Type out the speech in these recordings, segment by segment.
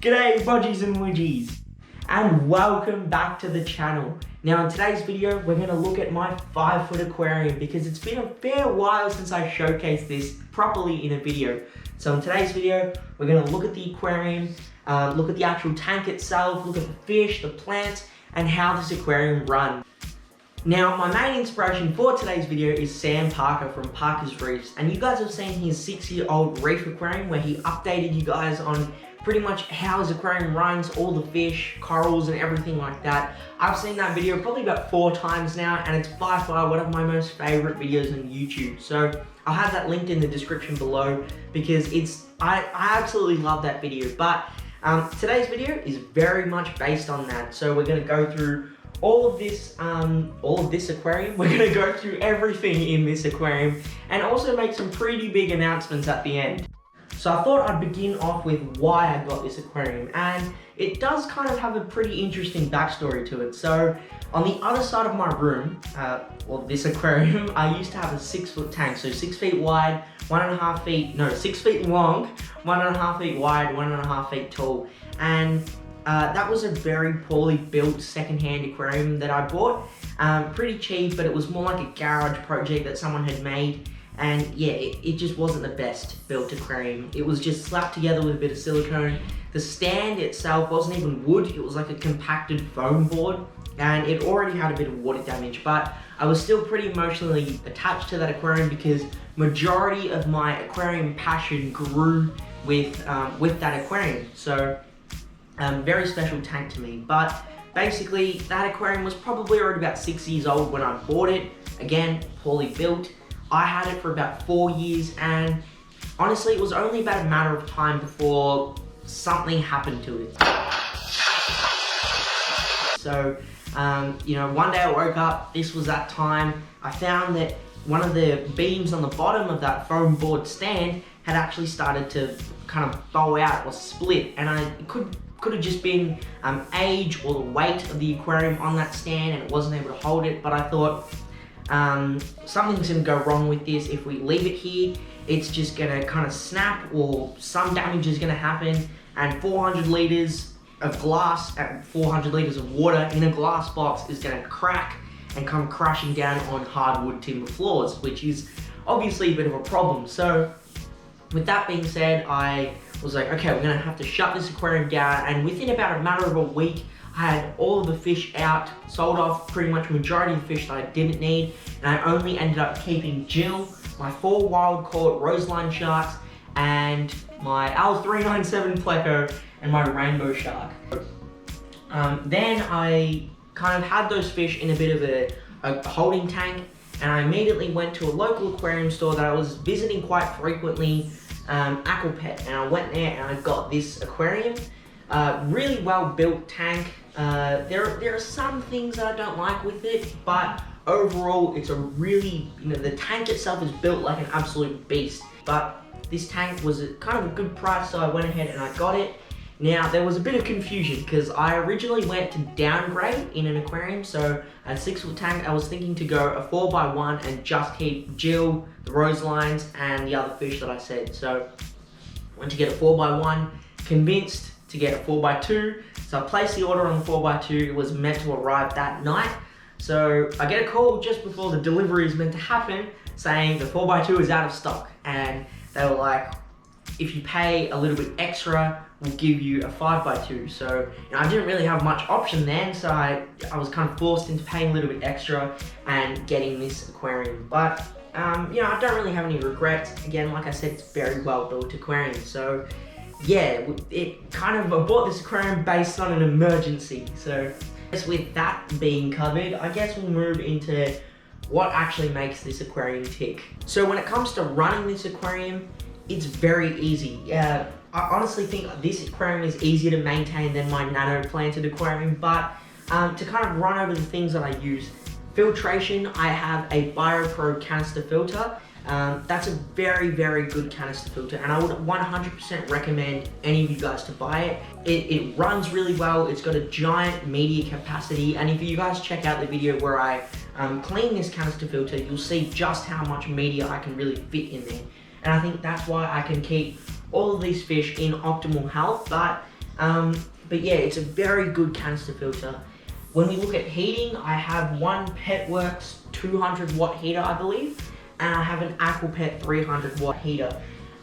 G'day budgies and widgies, and welcome back to the channel. Now in today's video we're going to look at my 5-foot aquarium because it's been a fair while since I showcased this properly in a video. So in today's video we're going to look at the aquarium, look at the actual tank itself, look at the fish, the plants, and how this aquarium runs. Now my main inspiration for today's video is Sam Parker from Parker's Reefs, and you guys have seen his 6-year-old reef aquarium where he updated you guys on pretty much how his aquarium runs, all the fish, corals and everything like that. I've seen that video probably about 4 times now, and it's by far one of my most favorite videos on YouTube. So I'll have that linked in the description below because I absolutely love that video. But today's video is very much based on that. So we're going to go through all of this aquarium. We're going to go through everything in this aquarium and also make some pretty big announcements at the end. So I thought I'd begin off with why I got this aquarium, and it does kind of have a pretty interesting backstory to it. So on the other side of my room, this aquarium, I used to have a 6-foot tank, so 6 feet wide, 1.5 feet, no, 6 feet long, 1.5 feet wide, 1.5 feet tall, and that was a very poorly built second-hand aquarium that I bought. Pretty cheap, but it was more like a garage project that someone had made. And yeah, it just wasn't the best built aquarium. It was just slapped together with a bit of silicone. The stand itself wasn't even wood, it was like a compacted foam board, and it already had a bit of water damage, but I was still pretty emotionally attached to that aquarium because majority of my aquarium passion grew with that aquarium. So very special tank to me. But basically that aquarium was probably already about 6 years old when I bought it. Again, poorly built. I had it for about 4 years, and honestly it was only about a matter of time before something happened to it. So one day I woke up, this was that time, I found that one of the beams on the bottom of that foam board stand had actually started to kind of bow out or split, and it could have just been age or the weight of the aquarium on that stand, and it wasn't able to hold it. But I thought something's gonna go wrong with this. If we leave it here, it's just gonna kind of snap, or some damage is gonna happen, and 400 liters of glass and 400 liters of water in a glass box is gonna crack and come crashing down on hardwood timber floors, which is obviously a bit of a problem. So with that being said, I was like, okay, we're gonna have to shut this aquarium down, and within about a matter of a week, I had all of the fish out, sold off pretty much majority of the fish that I didn't need, and I only ended up keeping Jill, my 4 wild-caught roseline sharks, and my L397 pleco, and my rainbow shark. Then I kind of had those fish in a bit of a holding tank, and I immediately went to a local aquarium store that I was visiting quite frequently, Aquapet, and I went there and I got this aquarium. Really well built tank. There are some things that I don't like with it, but overall it's a really, the tank itself is built like an absolute beast. But this tank was kind of a good price, so I went ahead and I got it. Now there was a bit of confusion because I originally went to downgrade in an aquarium, so a 6-foot tank I was thinking to go a 4x1 and just keep Jill, the roselines, and the other fish that I said. So I went to get a 4x1, convinced to get a 4x2, so I placed the order on the 4x2. It was meant to arrive that night, so I get a call just before the delivery is meant to happen saying the 4x2 is out of stock, and they were like, if you pay a little bit extra, we'll give you a 5x2. So I didn't really have much option then, so I was kind of forced into paying a little bit extra and getting this aquarium. But I don't really have any regrets. Again, like I said, it's a very well built aquarium. So yeah, I bought this aquarium based on an emergency. So with that being covered, I guess we'll move into what actually makes this aquarium tick. So when it comes to running this aquarium, it's very easy. I honestly think this aquarium is easier to maintain than my nano planted aquarium, but to kind of run over the things that I use. Filtration, I have a BioPro canister filter. That's a very, very good canister filter, and I would 100% recommend any of you guys to buy it. It runs really well, it's got a giant media capacity, and if you guys check out the video where I clean this canister filter, you'll see just how much media I can really fit in there. And I think that's why I can keep all of these fish in optimal health. But But yeah, it's a very good canister filter. When we look at heating, I have one Petworks 200 watt heater, I believe, and I have an Aquapet 300 watt heater.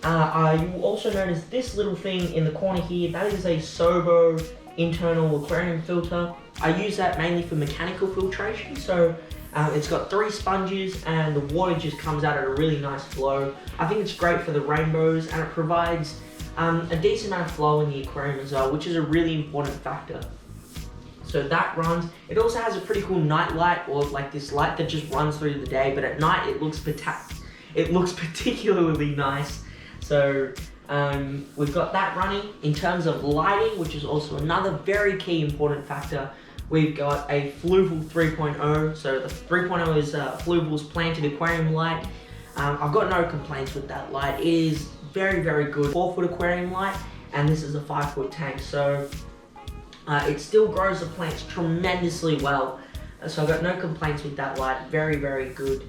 You will also notice this little thing in the corner here, that is a Sobo internal aquarium filter. I use that mainly for mechanical filtration, so it's got 3 sponges and the water just comes out at a really nice flow. I think it's great for the rainbows, and it provides a decent amount of flow in the aquarium as well, which is a really important factor. So that runs. It also has a pretty cool night light, or like this light that just runs through the day, but at night it looks particularly nice. So we've got that running. In terms of lighting, which is also another very key important factor, we've got a Fluval 3.0. So the 3.0 is Fluval's planted aquarium light. I've got no complaints with that light. It is very, very good 4-foot aquarium light, and this is a 5-foot tank. So it still grows the plants tremendously well. So I've got no complaints with that light. Very, very good.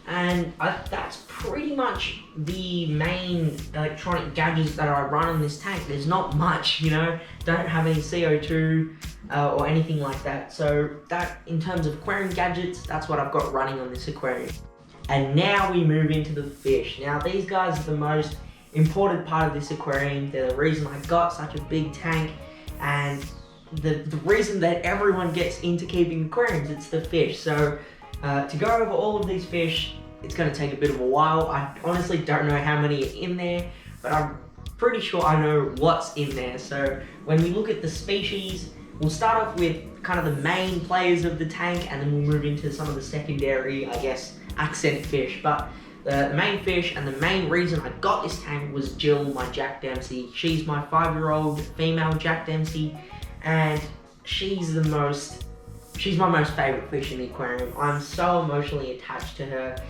And that's pretty much the main electronic gadgets that I run in this tank. There's not much, you know, don't have any CO2 or anything like that. So that, in terms of aquarium gadgets, that's what I've got running on this aquarium. And now we move into the fish. Now these guys are the most important part of this aquarium. They're the reason I got such a big tank, and the reason that everyone gets into keeping aquariums. It's the fish. So to go over all of these fish, it's going to take a bit of a while. I honestly don't know how many are in there, but I'm pretty sure I know what's in there. So when we look at the species, we'll start off with kind of the main players of the tank, and then we'll move into some of the secondary, I guess, accent fish. But the main fish, and the main reason I got this tank, was Jill, my Jack Dempsey. She's my 5-year-old female Jack Dempsey, and she's my most favorite fish in the aquarium. I'm so emotionally attached to her.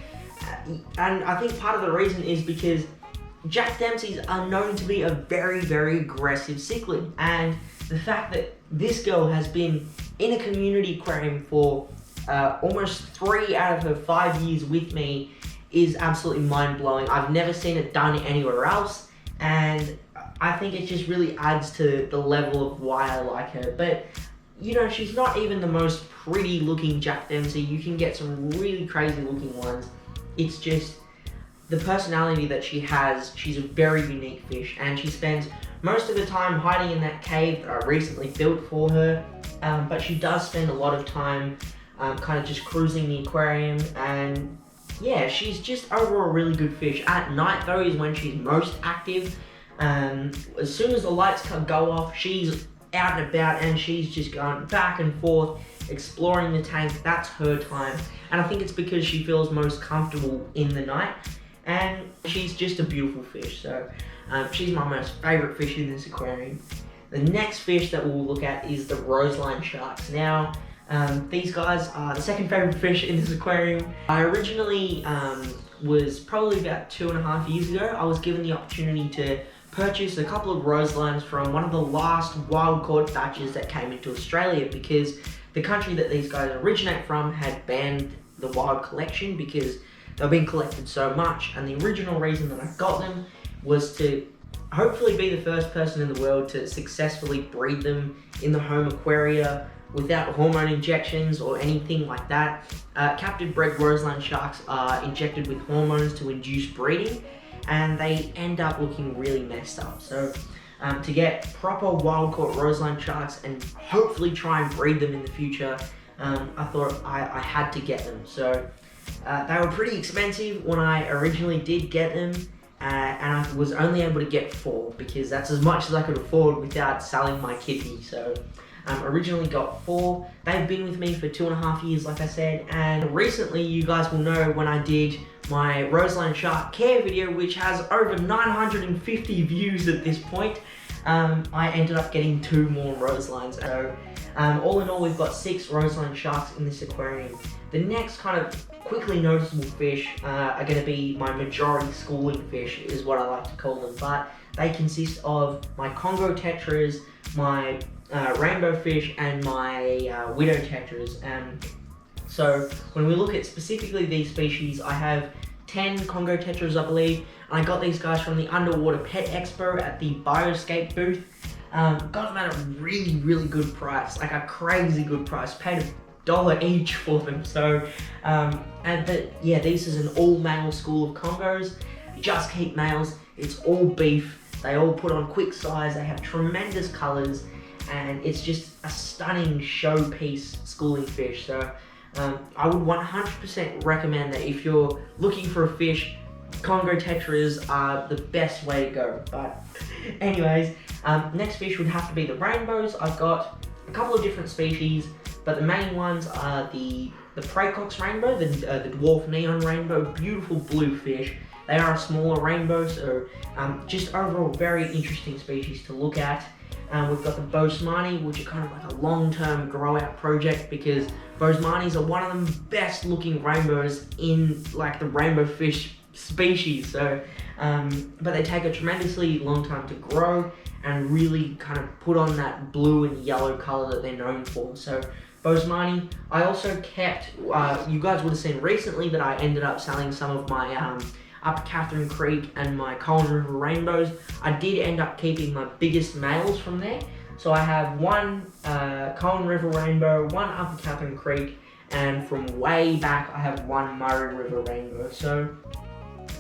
And I think part of the reason is because Jack Dempseys are known to be a very, very aggressive cichlid. And the fact that this girl has been in a community aquarium for almost 3 out of her 5 years with me is absolutely mind-blowing. I've never seen it done anywhere else, and I think it just really adds to the level of why I like her. But you know, she's not even the most pretty looking Jack Dempsey. You can get some really crazy looking ones. It's just the personality that she has. She's a very unique fish, and she spends most of the time hiding in that cave that I recently built for her. But she does spend a lot of time kind of just cruising the aquarium, and yeah, she's just overall a really good fish. At night though is when she's most active. As soon as the lights go off, she's out and about, and she's just going back and forth, exploring the tank. That's her time, and I think it's because she feels most comfortable in the night, and she's just a beautiful fish. So she's my most favorite fish in this aquarium. The next fish that we'll look at is the roseline sharks. Now these guys are the second favorite fish in this aquarium. I originally was probably about 2.5 years ago. I was given the opportunity to purchase a couple of roselines from one of the last wild caught batches that came into Australia, because the country that these guys originate from had banned the wild collection because they've been collected so much. And the original reason that I got them was to hopefully be the first person in the world to successfully breed them in the home aquaria without hormone injections or anything like that. Captive bred roseline sharks are injected with hormones to induce breeding, and they end up looking really messed up. So to get proper wild caught roseline sharks and hopefully try and breed them in the future, I thought I had to get them. So they were pretty expensive when I originally did get them, and I was only able to get 4 because that's as much as I could afford without selling my kidney. So originally got 4. They've been with me for 2.5 years, like I said, and recently, you guys will know, when I did my roseline shark care video, which has over 950 views at this point, I ended up getting 2 more roselines. So all in all, we've got 6 roseline sharks in this aquarium. The next kind of quickly noticeable fish are going to be my majority schooling fish, is what I like to call them, but they consist of my Congo tetras, my rainbow fish, and my widow tetras. So when we look at specifically these species, I have 10 Congo tetras, I believe, and I got these guys from the Underwater Pet Expo at the Bioscape booth. Got them at a really good price, like a crazy good price. Paid $1 each for them. So, this is an all-male school of Congos. Just keep males. It's all beef. They all put on quick size. They have tremendous colors, and it's just a stunning showpiece schooling fish. So, I would 100% recommend that if you're looking for a fish, Congo Tetras are the best way to go. But anyways, next fish would have to be the rainbows. I've got a couple of different species, but the main ones are the Praecox rainbow, the dwarf neon rainbow, beautiful blue fish. They are a smaller rainbow, so just overall very interesting species to look at. We've got the Bosemani, which are kind of like a long-term grow-out project, because Bosemanis are one of the best looking rainbows in like the rainbow fish species. So, but they take a tremendously long time to grow and really kind of put on that blue and yellow color that they're known for. So Bosemani. I also kept, you guys would have seen recently that I ended up selling some of my Upper Catherine Creek and my Cowan River rainbows. I did end up keeping my biggest males from there. So I have one Cowan River rainbow, one Upper Catherine Creek, and from way back I have one Murray River rainbow. So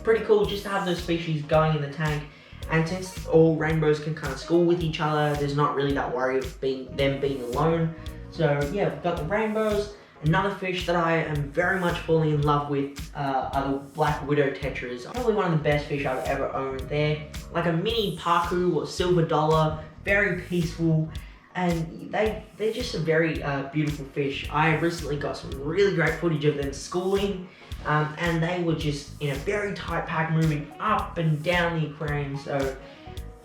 pretty cool just to have those species going in the tank. And since all rainbows can kind of school with each other, there's not really that worry of them being alone. So yeah, we've got the rainbows. Another fish that I am very much falling in love with are the Black Widow Tetras. Probably one of the best fish I've ever owned. They're like a mini Paku or silver dollar, very peaceful, and they're just a very beautiful fish. I recently got some really great footage of them schooling, and they were just in a very tight pack moving up and down the aquarium, so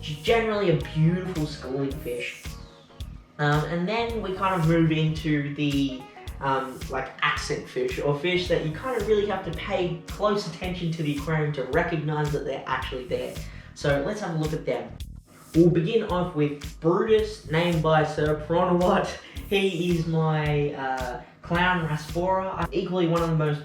generally a beautiful schooling fish. And then we kind of move into the like accent fish, or fish that you kind of really have to pay close attention to the aquarium to recognize that they're actually there. So let's have a look at them. We'll begin off with Brutus, named by Sir Pronawat. He is my clown Raspora. Equally one of the most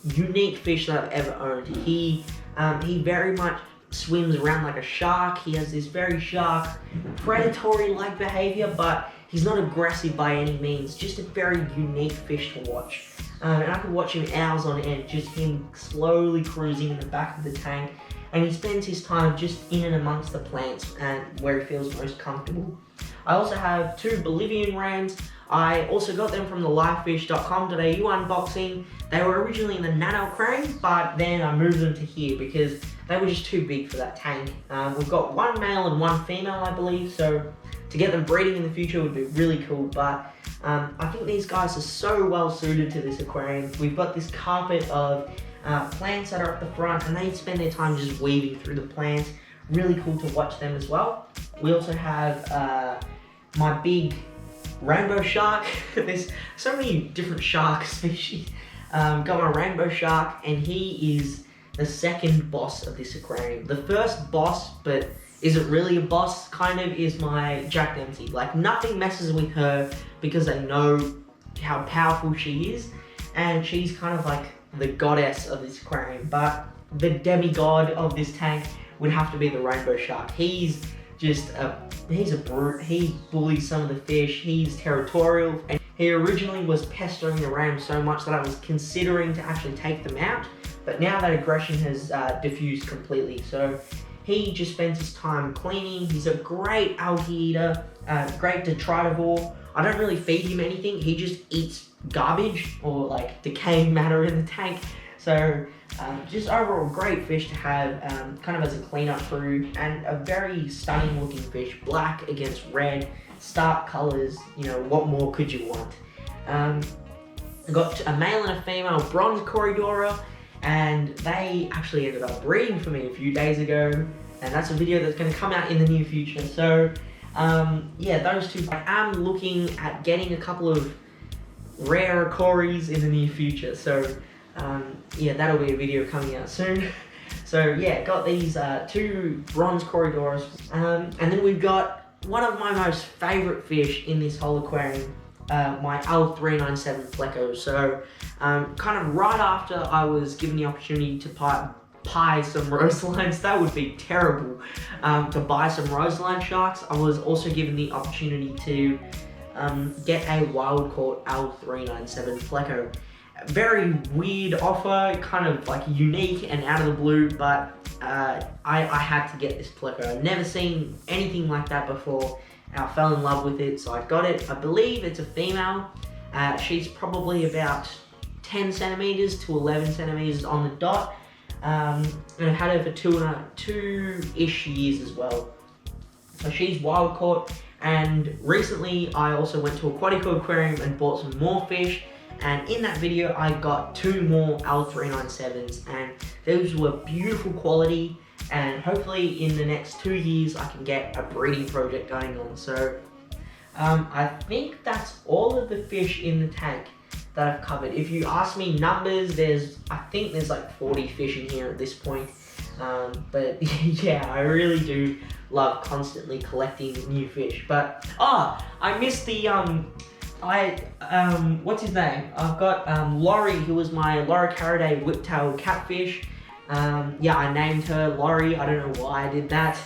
unique fish that I've ever owned. He very much swims around like a shark. He has this very shark predatory-like behavior, but he's not aggressive by any means. Just a very unique fish to watch. And I could watch him hours on end, just him slowly cruising in the back of the tank. And he spends his time just in and amongst the plants and where he feels most comfortable. I also have two Bolivian rams. I also got them from the livefish.com.au unboxing. They were originally in the nano aquarium, but then I moved them to here because they were just too big for that tank. We've got one male and one female, I believe, so to get them breeding in the future would be really cool, but I think these guys are so well suited to this aquarium. We've got this carpet of plants that are at the front, and they spend their time just weaving through the plants. Really cool to watch them as well. We also have my big rainbow shark. There's so many different shark species. Got my rainbow shark, and he is the second boss of this aquarium. The first boss, but is it really a boss, kind of, is my Jack Dempsey. Like, nothing messes with her because they know how powerful she is, and she's kind of like the goddess of this aquarium. But the demigod of this tank would have to be the rainbow shark. He's just he's a brute. He bullies some of the fish. He's territorial, and he originally was pestering the ram so much that I was considering to actually take them out, but now that aggression has diffused completely. So he just spends his time cleaning. He's a great algae eater, great detritivore. I don't really feed him anything. He just eats garbage or like decaying matter in the tank. So just overall great fish to have kind of as a cleanup crew, and a very stunning looking fish. Black against red, stark colors, you know, what more could you want? I got a male and a female bronze Corridora, and they actually ended up breeding for me a few days ago, and that's a video that's going to come out in the near future. So yeah, those two. I am looking at getting a couple of rare cories in the near future, so yeah, that'll be a video coming out soon. So yeah, got these two bronze Corridoras, and then we've got one of my most favorite fish in this whole aquarium, my L397 Pleco. So kind of right after I was given the opportunity to buy some roselines. That would be terrible, to buy some roseline sharks. I was also given the opportunity to get a wild caught L397 pleco. Very weird offer, kind of like unique and out of the blue, but I had to get this pleco. I've never seen anything like that before. I fell in love with it, so I got it. I believe it's a female. She's probably about 10 centimeters to 11 centimeters on the dot. And I've had her for two-ish years as well. So she's wild caught. And recently I also went to Aquarium and bought some more fish. And in that video, I got 2 more L397s, and those were beautiful quality. And hopefully in the next 2 years, I can get a breeding project going on. So I think that's all of the fish in the tank that I've covered. If you ask me numbers, I think there's like 40 fish in here at this point. But yeah, I really do love constantly collecting new fish. But I missed the what's his name? I've got Laurie, who was my Loricaridae whiptail catfish. Yeah, I named her Laurie. I don't know why I did that.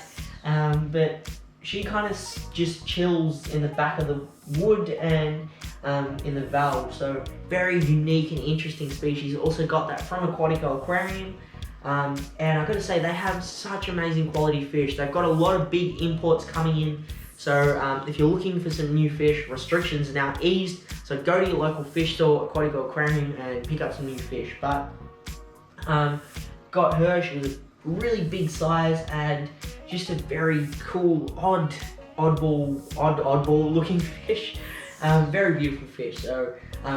But she kind of just chills in the back of the wood and in the valve. So very unique and interesting species. Also got that from Aquarium. And I've got to say, they have such amazing quality fish. They've got a lot of big imports coming in. So if you're looking for some new fish, restrictions are now eased. So go to your local fish store, Aquarium, and pick up some new fish. But got her, she was a really big size and just a very cool, oddball looking fish. Very beautiful fish. So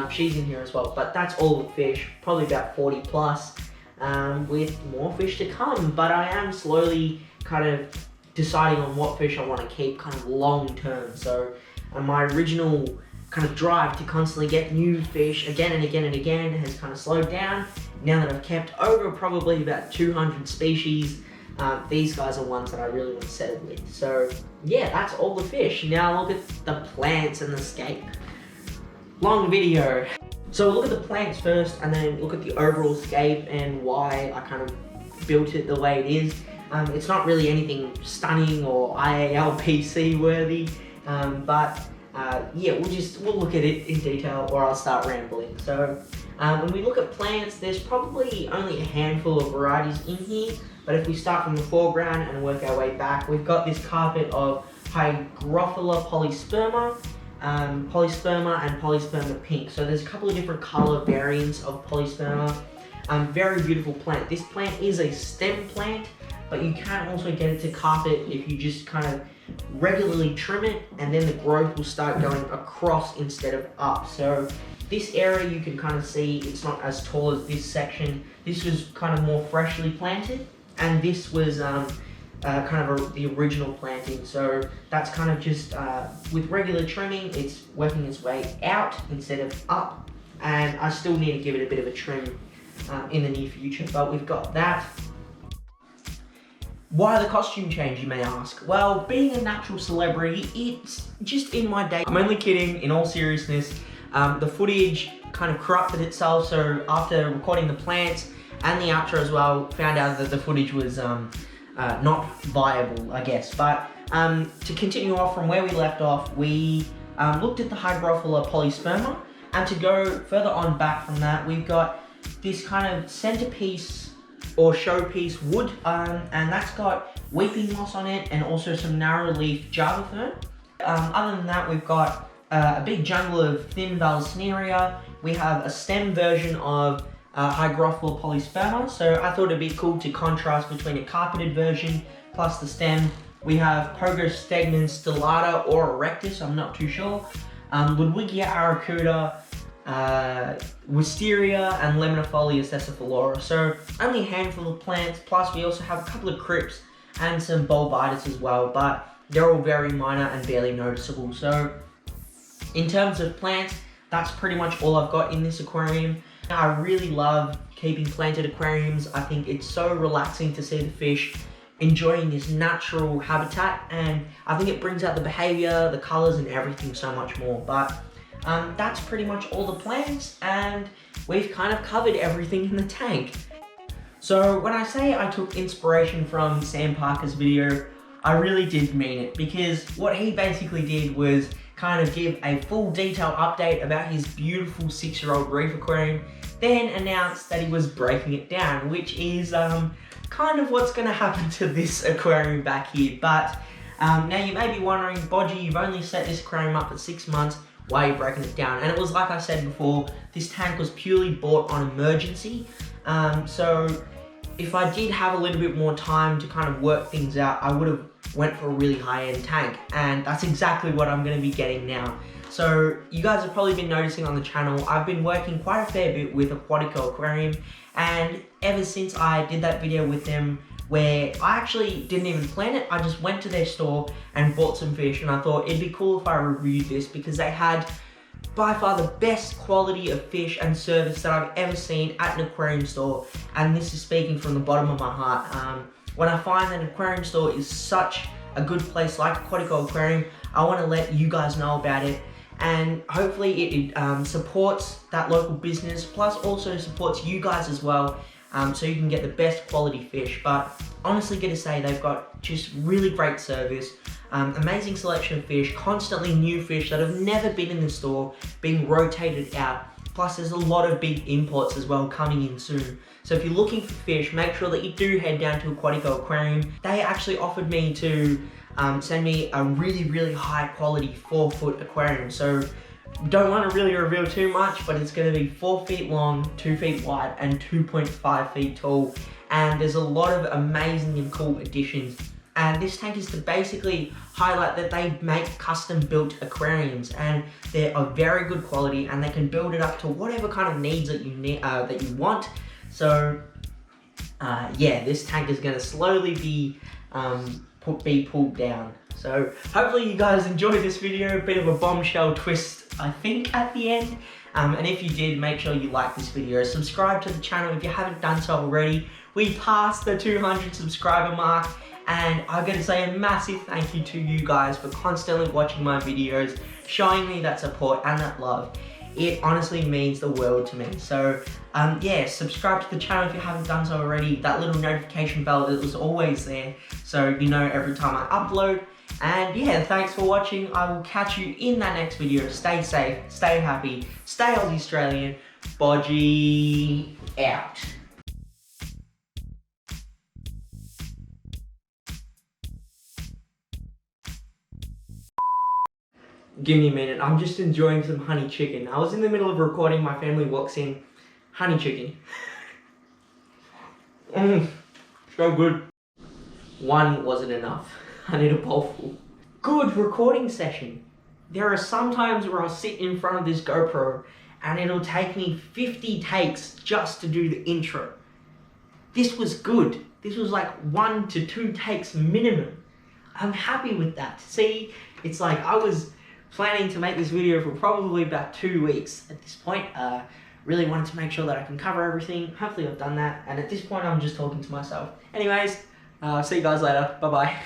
she's in here as well. But that's all the fish, probably about 40 plus, with more fish to come. But I am slowly kind of deciding on what fish I want to keep kind of long term. So my original kind of drive to constantly get new fish again and again and again has kind of slowed down. Now that I've kept over probably about 200 species, these guys are ones that I really want to settle with. So yeah, that's all the fish. Now look at the plants and the scape. Long video. So we'll look at the plants first and then look at the overall scape and why I kind of built it the way it is. It's not really anything stunning or IALPC worthy, but yeah, we'll look at it in detail, or I'll start rambling. So when we look at plants, there's probably only a handful of varieties in here, but if we start from the foreground and work our way back, we've got this carpet of Hygrophila polysperma, and polysperma pink. So there's a couple of different color variants of polysperma. Very beautiful plant. This plant is a stem plant, but you can also get it to carpet if you just kind of regularly trim it, and then the growth will start going across instead of up. So this area you can kind of see it's not as tall as this section. This was kind of more freshly planted, and this was kind of the original planting. So that's kind of just with regular trimming, it's working its way out instead of up, and I still need to give it a bit of a trim in the near future. But we've got that. Why the costume change, you may ask? Well, being a natural celebrity, it's just in my day. I'm only kidding, in all seriousness. The footage kind of corrupted itself, so after recording the plants and the outro as well, found out that the footage was not viable, I guess. But to continue off from where we left off, we looked at the Hygrophila polysperma, and to go further on back from that, we've got this kind of centerpiece or showpiece wood, and that's got weeping moss on it and also some narrow leaf java fern. Other than that, we've got a big jungle of thin Vallisneria. We have a stem version of Hygrophila polysperma, so I thought it'd be cool to contrast between a carpeted version plus the stem. We have Pogostegnon stellata or erectus, I'm not too sure. Ludwigia aracuta, Wisteria, and Lemonifolia sessiliflora. So only a handful of plants, plus we also have a couple of crypts and some bulbitis as well, but they're all very minor and barely noticeable. So in terms of plants, that's pretty much all I've got in this aquarium. I really love keeping planted aquariums. I think it's so relaxing to see the fish enjoying this natural habitat, and I think it brings out the behavior, the colors, and everything so much more. But that's pretty much all the plants, and we've kind of covered everything in the tank. So when I say I took inspiration from Sam Parker's video, I really did mean it, because what he basically did was kind of give a full detailed update about his beautiful 6-year-old reef aquarium, then announced that he was breaking it down, which is kind of what's going to happen to this aquarium back here. But now you may be wondering, Bodgy, you've only set this aquarium up for 6 months, why are you breaking it down? And it was like I said before, this tank was purely bought on emergency. So if I did have a little bit more time to kind of work things out, I would have went for a really high-end tank, and that's exactly what I'm going to be getting now. So you guys have probably been noticing on the channel, I've been working quite a fair bit with Aquatico Aquarium, and ever since I did that video with them where I actually didn't even plan it, I just went to their store and bought some fish, and I thought it'd be cool if I reviewed this because they had by far the best quality of fish and service that I've ever seen at an aquarium store, and this is speaking from the bottom of my heart. When I find that an aquarium store is such a good place like Aquatico Aquarium, I want to let you guys know about it, and hopefully it supports that local business, plus also supports you guys as well, so you can get the best quality fish. But honestly, gotta say, they've got just really great service, amazing selection of fish, constantly new fish that have never been in the store being rotated out, plus there's a lot of big imports as well coming in soon. So if you're looking for fish, make sure that you do head down to Aquatico Aquarium. They actually offered me to send me a really high quality 4-foot aquarium. So don't want to really reveal too much, but it's going to be 4 feet long, 2 feet wide, and 2.5 feet tall. And there's a lot of amazing and cool additions. And this tank is to basically highlight that they make custom built aquariums, and they're of very good quality, and they can build it up to whatever kind of needs that you need, that you want. So yeah, this tank is going to slowly be pulled down. So hopefully you guys enjoyed this video, a bit of a bombshell twist I think at the end. And if you did, make sure you like this video, subscribe to the channel if you haven't done so already. We passed the 200 subscriber mark, and I'm going to say a massive thank you to you guys for constantly watching my videos, showing me that support and that love. It honestly means the world to me. So yeah, subscribe to the channel if you haven't done so already. That little notification bell that was always there, so you know every time I upload. And yeah, thanks for watching. I will catch you in that next video. Stay safe, stay happy, stay Aussie Australian. Bodgy out. Give me a minute, I'm just enjoying some honey chicken. I was in the middle of recording, my family walks in. Honey chicken. So good. One wasn't enough. I need a bowl full. Good recording session. There are some times where I'll sit in front of this GoPro and it'll take me 50 takes just to do the intro. This was good. This was like 1 to 2 takes minimum. I'm happy with that. See, it's like I was planning to make this video for probably about 2 weeks at this point. Really wanted to make sure that I can cover everything. Hopefully I've done that, and at this point I'm just talking to myself. Anyways, see you guys later. Bye bye.